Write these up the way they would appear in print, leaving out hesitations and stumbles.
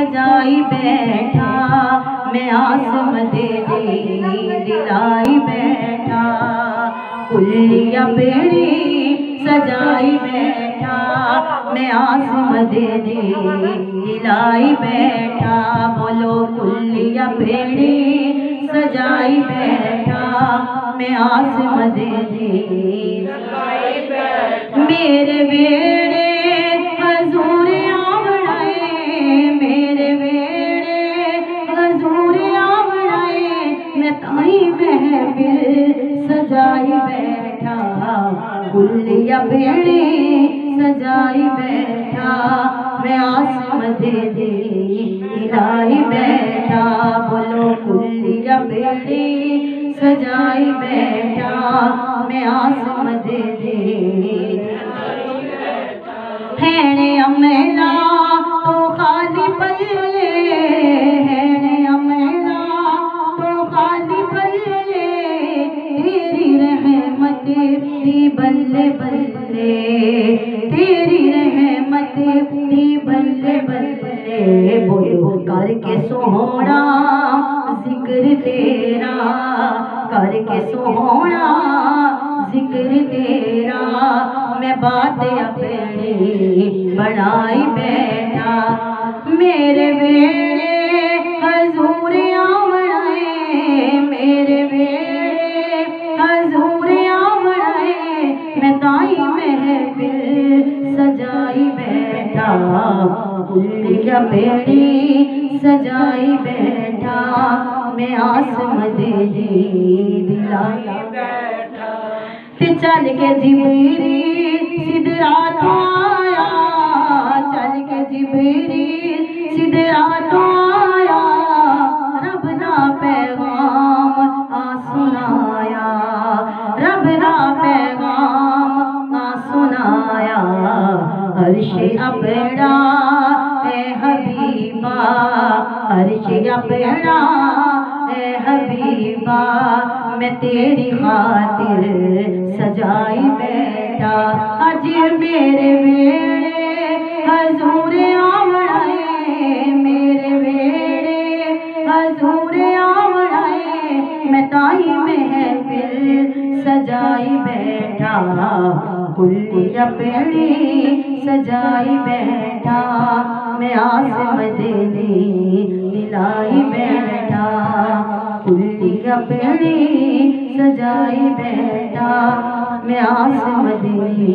سجائی بیٹھا میں آسمت دی دلائی بیٹھا کلیا بیڑی سجائی بیٹھا میں آسمت دی دلائی بیٹھا بولو کلیا بیڑی سجائی بیٹھا میں آسمت دی دلائی بیٹھا میرے بیڑے حضور آوڑائے میرے بیڑے حضور آوڑائے میں تائی محفل سجائی بیٹھا کلیا بیڑی سجائی بیٹھا میں آسمت دی دلائی بیٹھا بولو کلیا بیڑی سجائی بیٹھا میں آسمت دی ہے امیلا تو خالی پلے ہے امیلا تو خالی پلے تیری رحمت دی بلے بلے تیری رحمت دی بلے بلے بولو کر کے سونا ذکر تیرا کر کے سونا ذکر تیرا میں بات اپنی بڑائی بیٹھا میرے بیڑے حضور آوڑائے میرے بیڑے حضور آوڑائے میں تائی محفل سجائی بیٹھا کلیا بیڑی سجائی بیٹھا میں آسمت دی دلائی بیٹھا چل کے جبریل سدرات آیا چل کے جبریل سدرات آیا رب نا پیغام سنایا رب نا پیغام سنایا عرش اپنا اے حبیبا عرش اپنا اے حبیبا میں تیری خاطر سجائی بیٹھا اج میرے بیڑے حضور آوڑائے میرے بیڑے حضور آوڑائے میں تائی محفل سجائی بیٹھا کلیا بیڑی سجائی بیٹھا میں آسمت دی دلائی بیٹھا کلیا بیڑی سجائی بیٹھا میں آسمت دی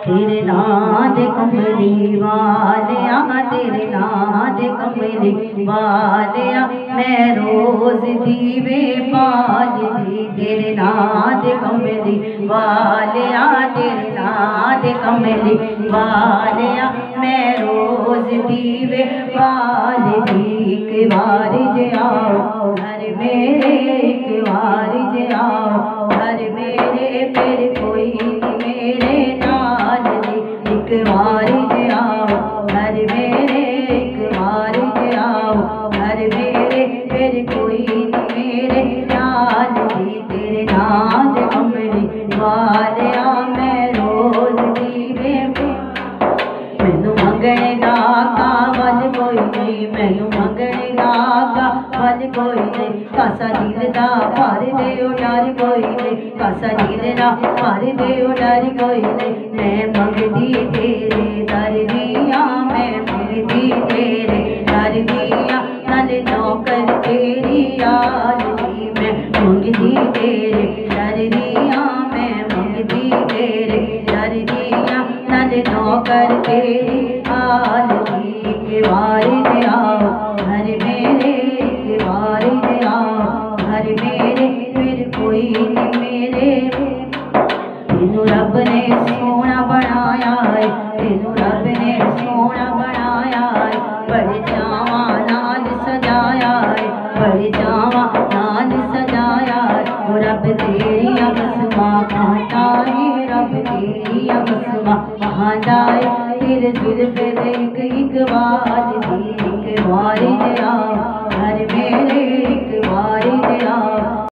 تیرے ناد کملی والیا تیرے ناد کملی والیا میں روز دیوے پال دی تیرے ناد کملی والیا تیرے ناد کملی والیا میں روز دیوے پال دی ایک بار جاؤ گھر میرے ایک بار جاؤ گھر میرے پھر کوئی میرے نال ایک بار جاؤ گھر میرے ایک بار جاؤ گھر میرے پھر کوئی میرے نال تیرے ناد کملی والیا میں روز دیوے مینوں منگنے دا کامل کوئی نہیں مینوں منگنے دا کامل کوئی نہیں کاسا دل دا بھر دے ڈر کوئی نہیں کاسا دل دا بھر دے ڈر کوئی نہیں میں منگدی تیرے در دیا میں منگدی تیرے در دیا نل نوکر تیری آلدی میں منگدی تیرے در دیا میں منگدی تیرے در دیا نل نوکر تیری آلدی ایک بار جاؤ گھر میرے ایک بار جاؤ گھر میرے پھر کوئی نہیں میرے تینوں رب نے سونا بنایا ہے تینوں رب نے سونا بنایا ہے بڑے چاواں نال سجایا ہے بڑے چاواں نال سجایا ہے وہ رب تیری قسماں کھاتا ہے رب تیری قسماں کھاتا ہے تیرے دل پہ ایک بار دی ایک بار جا